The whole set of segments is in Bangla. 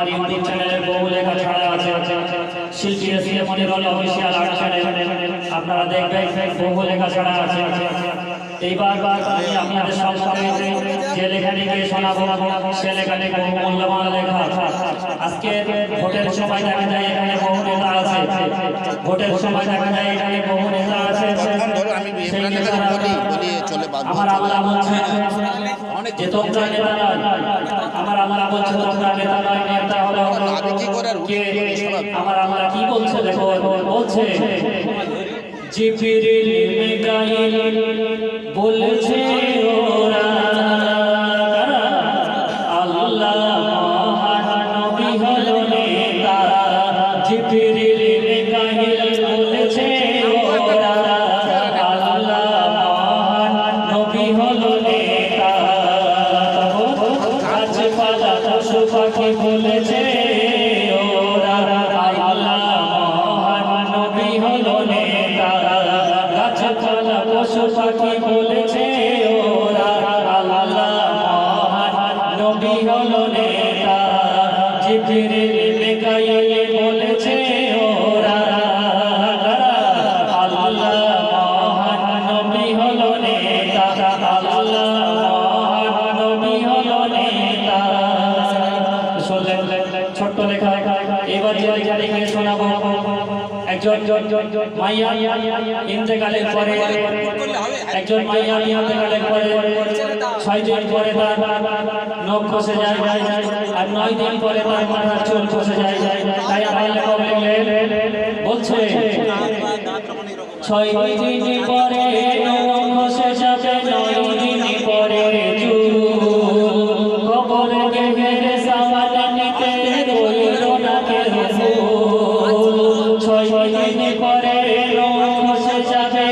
আমার ইউটিউব চ্যানেলের বহু লেখা ছাড়া আছে, শিল্পী ACM Monirul official art channel, আপনারা দেখবেন বহু লেখা ছাড়া আছে। এইবার আমি আপনাদের সামনে যে লেখাটিকে শোনাবো সে লেখাটি বহু মূল্যবান লেখা। আজকে ভোটের সময় দেখা যায় এখানে বহু নেতা আছে, ভোটের সময় দেখা যায় এখানে বহু নেতা আছে। আমার আল্লাহ বলছে যে তোমরা নেতা নয়, আমার আল্লাহ বলছে তোমরা নেতা নয়, নেতা হলো কে? আমার আল্লাহ কি বলছে দেখো, বলছে জিবরিল মিকাইল বলছে ওরা আল্লাহ মহান নবী হলো নেতা। জিবরিল মিকাইল বলছে ওরা আল্লাহ মহান নবী হলো নেতা। গাছপালা পশু পাখি বলেছে ওরা আল্লাহ মহান নবী হলো নেতা। গাছপালা পশু পাখি বলেছে ওরা আল্লাহ মহান নবী হলো নেতা। জিবরিল মিকাইল বলেছে ওরা আল্লাহ মহান নবী হলো নেতা। আল্লাহ মহান নবী হলো নেতা। শুনলেন ছোট্ট লেখা। এবার যে লেখাটিকে শোনাবো, একজন মাইয়া ইন্তেকালের পরে, একজন মাইয়া ইন্তেকালের পরে 6 দিন পরে তার নখ খসে যায়, আর 9 দিন পরে তার মাথার চুল খসে যায়। তাই আমার লেখক লিখলেন, বলছে 6 দিন পরে নখ খসে যাবে, 9 দিন পরে চুল কবর গেহের সামান নিতে কইল না কেউ ভুল। 6 দিন পরে নখ খসে যাবে,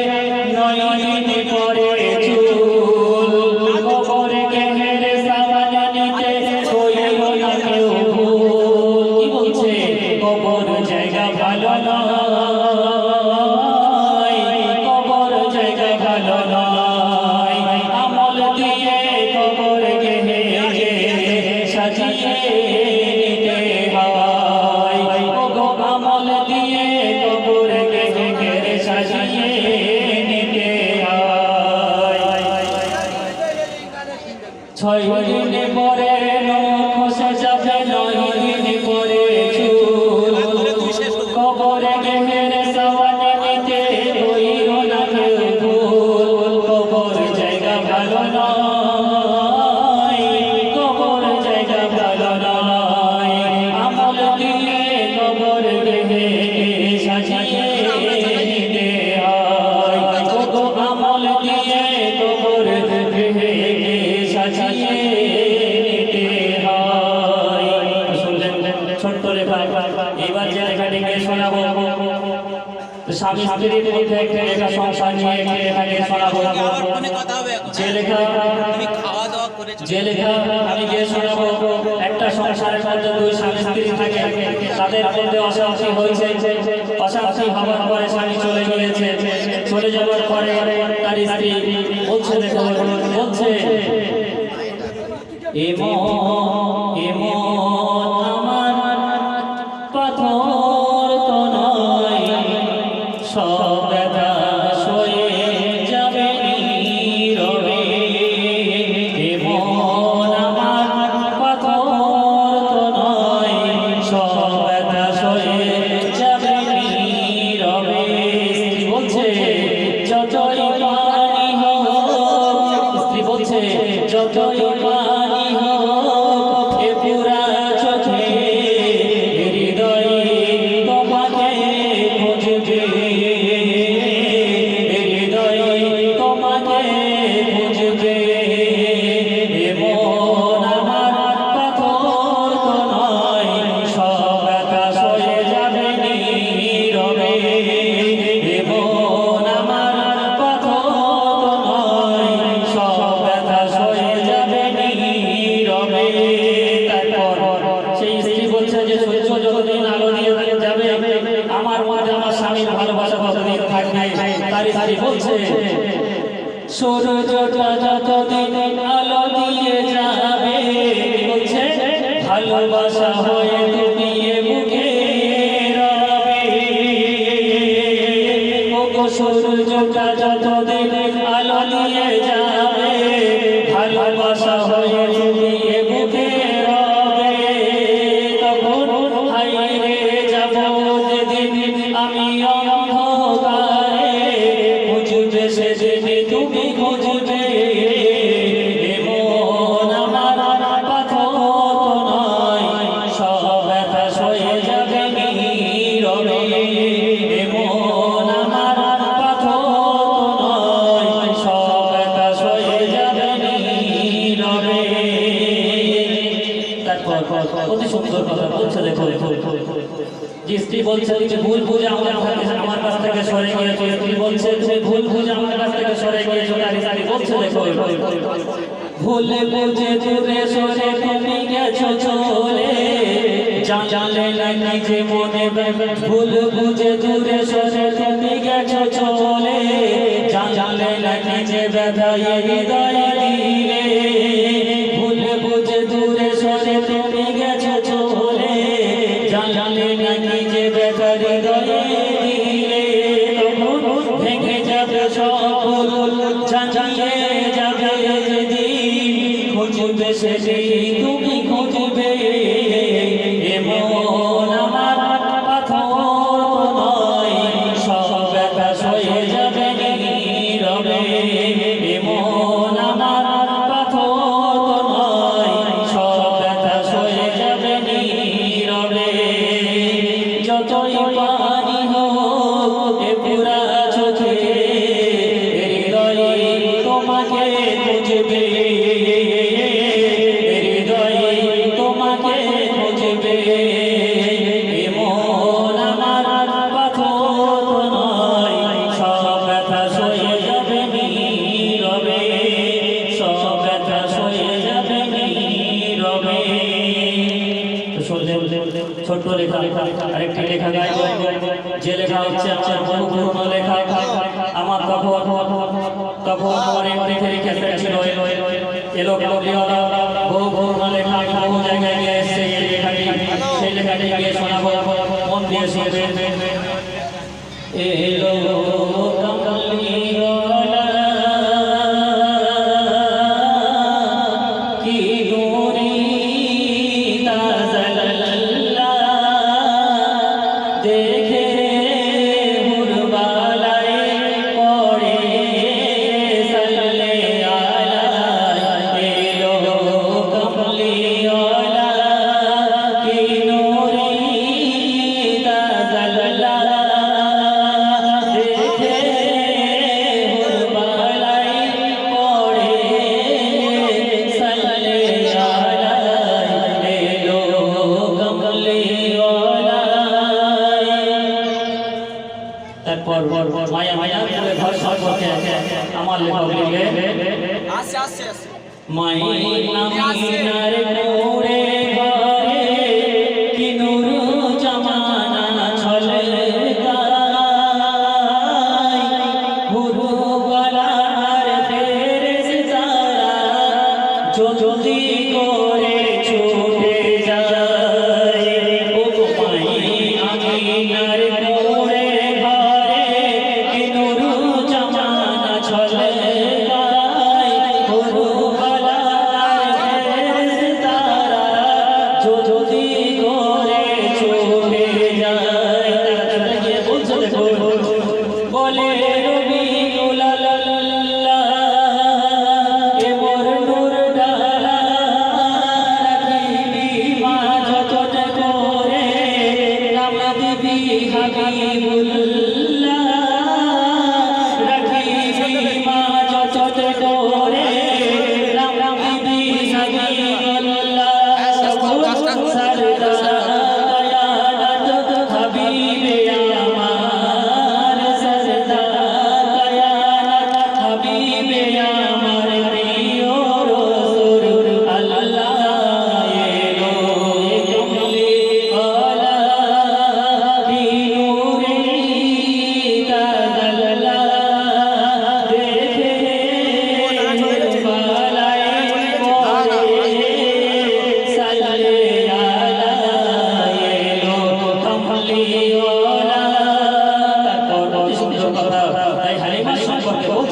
9 দিন পরে চুল কবর গেহের সামান নিতে কইল না কেউ ভুল। কি বলছে? কবর জায়গা ভালো নয়, কবর জায়গা ভালো নয়। আমল দিয়ে কবর গেহে সাজিয়ে নিতে হয়। ওগো আমল দিয়ে কবর গেহে সাজিয়ে নিতে হয়। 6 দিন পরে নখ খসে যাবে, 9 দিন পরে চুল কবর গেহের সামান নিতে কইল না কেউ ভুল। কবর জায়গা ভালো নয়, কবর জায়গা ভালো নয়। আমল দিয়ে কবর গেহে সাজিয়ে নিতে হয়। ওগো আমল দিয়ে কবর গেহে সাজিয়ে নিতে হয়। শুনলেন ছোট্ট লেখা। এবার যে লেখাটিকে শোনাবো, স্বামী স্ত্রীর মধ্যে একটা লেখা, সংসার নিয়ে একটা লেখাকে শোনাবো। যে লেখা আমি গিয়ে শোনাবো, একটা সংসারের মধ্যে 2 স্বামী স্ত্রী থাকে, তাদের মধ্যে অশান্তি হয়েছে। অশান্তি হওয়ার পরে স্বামী চলে গিয়েছে, চলে যাওয়ার পরে তার স্ত্রী বলছে, দেখো বলছে এমন আমার পাথর তো নয়, সব ব্যথা সয়ে যাবে নীরবে। এমন আমার পাথর তো নয়, সব ব্যথা সয়ে যাবে নীরবে। স্ত্রী বলছে যতই পানি হোক, স্ত্রী বলছে যতই পানি হোক এ পুরা চোখে হৃদয় তোমাকে খুঁজবে, হৃদয় তোমাকে খুঁজবে। এমন আমার পাথর তো নয়, সব ব্যথা সয়ে যাবে নীরবে। এমন আমার পাথর তো নয়, সব ব্যথা সয়ে যাবে নীরবে। তারপর সেই স্ত্রী বলছে যে সূর্য যতদিন আলো দিয়ে যাবে, আমার মধ্যে আমার স্বামীর ভালোবাসা ততদিন থাকবে। তার স্ত্রী বলছে সূর্যটা যতদিন আলো দিয়ে যাবে, বলছে ভালোবাসা হয়ে তুমি এ বুকে রবে ওগো সূর্যটা যত দিন আলো নিয়ে যাবে ভালোবাসা হয়ে তুমি এ বুকে রবে তখন হাইরে যাব যেদিন আমি অন্ধকারে বুঝবে সেদিন তুমি বুঝবে এমন আমার পাথর নয় সব ব্যথা সয়ে যাবে নীরবে এমন আমার পাথর নয় সব ব্যথা সয়ে যাবে নীরবে তারপর অতি সুন্দর কথা বলছে দেখো যে স্ত্রী বলছে যে ভুল বুঝে আমার কাছ থেকে সরে গিয়েছে স্ত্রী বলছে যে ভুল বুঝে আমার কাছ থেকে সরে গিয়েছে তার স্ত্রী বলছে দেখো ভুল বুঝে দূরে সরে তুমি গেছো চলে জানলে না নিজে মনে ভুল বুঝে দূরে সরে তুমি গেছো চলে জানলে না নিজে ব্যথায় হৃদয় দিলে ভুল বুঝে দূরে সরে তুমি গেছো চলে জানলে না নিজে ব্যথা হৃদয়ে দিলে তখন ভেঙে যাবে সব জানিয়ে যাবে যেদিন খুঁজবে সেদিন তুমি খুঁজবে এমন আমার পাথর নয় সব ব্যথা সয়ে যাবে নীরবে এমন আমার পাথর নয় সব ব্যথা সয়ে যাবে নীরবে যতই পানি হোক এ পুরা চোখে হৃদয়ে তোমাকে খুঁজবে হৃদয়ে তোমাকে খুঁজবে এমন আমার পাথর নয় সব ব্যথা সয়ে যাবে নীরবে সব ব্যথা সয়ে যাবে নীরবে ছোট্ট লেখা আরেকটি লেখা গাইব যে লেখা হচ্ছে আমার বহু পুরনো লেখা আমার তখন অনেক লেখা ছিল এলো বহু পুরনো লেখা বহু জায়গায় নিয়ে এসছে এই লেখাটি সেই লেখাটি গিয়ে শোনাবো মন দিয়ে শুনবেন এলো মায়া মায়া করে ঘর সম্পর্কে আমার লেখক লিখে মাইনার কোরে ঘরে কি নূর জামানা চলে গায় হুরু গলার ফেরেশতারা যদি করে ছুটে যায় ও মাইনার কোরে ঘরে কি নূর জামানা চলে বলে রবি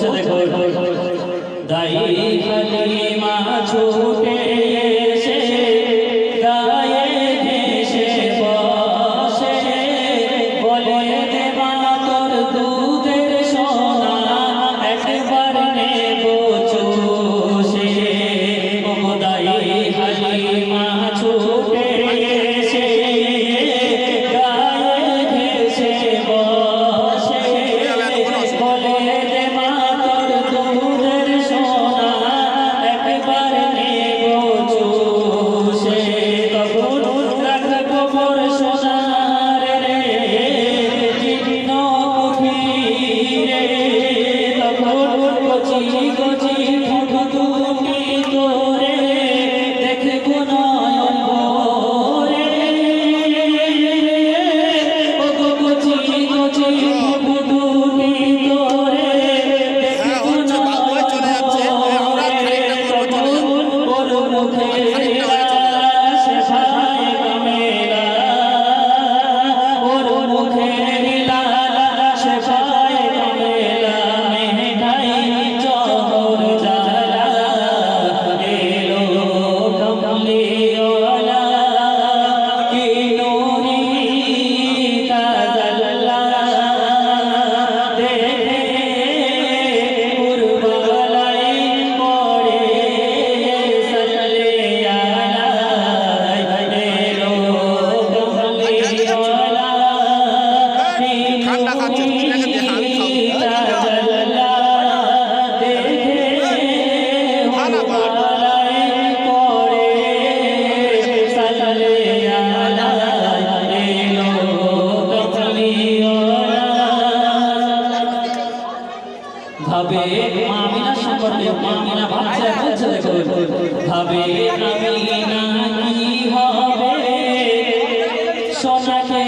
বলছে দেখো দাই হালিমা ছুটে এসে গায়ে ভেসে বসে বলে দেবা তোর দুধের সোনা একবার নেব চুষে ও দাই হালিমা ছুটে এসে গায়ে ভেসে বসে বলে দেবা তোর দুধের সোনা একবার নেব চুষে তখন রাখবো মোর সোনার রে জীর্ণ কুঠিরে তখন কচি কচি ঠোঁট দুটি তোরে দেখবো নয়ন ভরে ও গো কচি কচি ঠোঁট দুটি তোরে দেখবো নয়ন ভরে তখন ওর মুখে শেফায়ে কামেলা ওর মুখে লালা শেফায়ে কামেলা মেঘাই চহর জালা এলো কমলিওয়ালা কি নূরি তাজাল্লা দেখে কুরবালাই পড়ে সাল্লে আলা এলো কমলিওয়ালা কি নূরি তাজাল্লা দেখে কুরবালাই পড়ে সাল্লে আলা এলো কমলিওয়ালা ভাবে আমিনা সম্পর্কে আমিনা ভাবছে বলছে দেখো ভাবে আমিনা কি হবে সোনাকে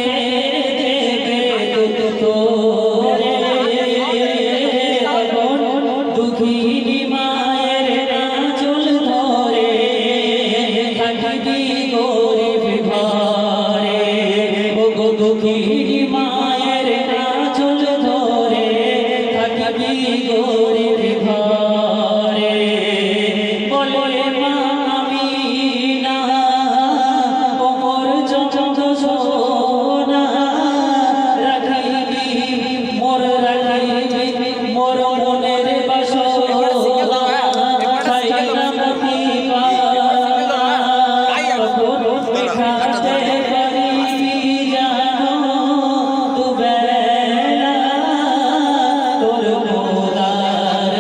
দেবে দুধ তোরে তখন দুঃখিনী মায়ের আঁচল ধরে থাকবি গরিব ঘরে ও গো দুঃখিনী মায়ের আঁচল ধরে থাকবি গরিব ঘরে বলে মা আমিনা ওমর যত সোনা রাখিবি মোর মনের বাসনা চাইলাম কি পাওয়া তখন দেখাতে পারিবি জানো দুবেলা তোর মোদার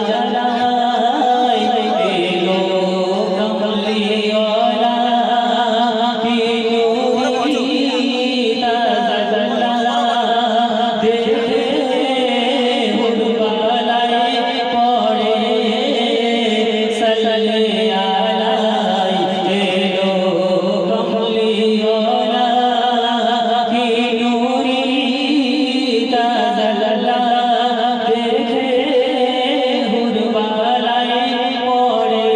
জানাই এলো কমলিওয়ালা কি নূরি তাজাল্লা দেখে হুরবালাই পড়ে সাল্লে আলা এলো কমলিওয়ালা কি নূরি তাজাল্লা দেখে হুরবালাই পড়ে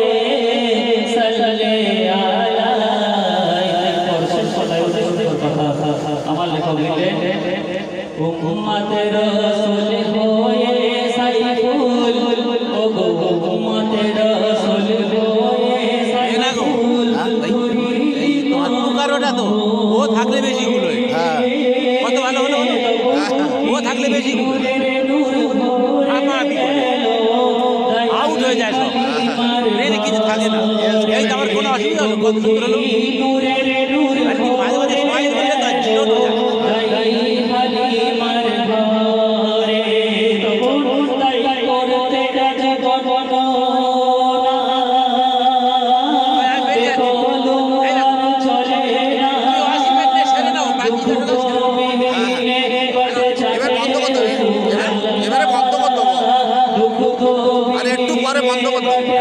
সাল্লে আলা পরশের কথায় অতি সুন্দর কথা আমার লেখক লিখলেন উম্মতের রাসূল হয়ে সাইফুল ও গো উম্মতের রাসূল হয়ে সাইফুল ওটা তো ও থাকলে বেশি ভুল হয় কত ভালো হলো ও থাকলে বেশি ভুল আউট হয়ে যায় সব ট্রেনে কিছু থাকে না এই তো আমার কোনো অসুবিধা হলো কত সুন্দর হলো মাঝে মাঝে সময় ধরে তো জিরো হয়ে যায় হালিমার ঘরে তখন তাই করতে রাজি গণনা চলে না এবারে বন্ধ করতে হবে। আরে একটু পরে বন্ধ করতে হবে।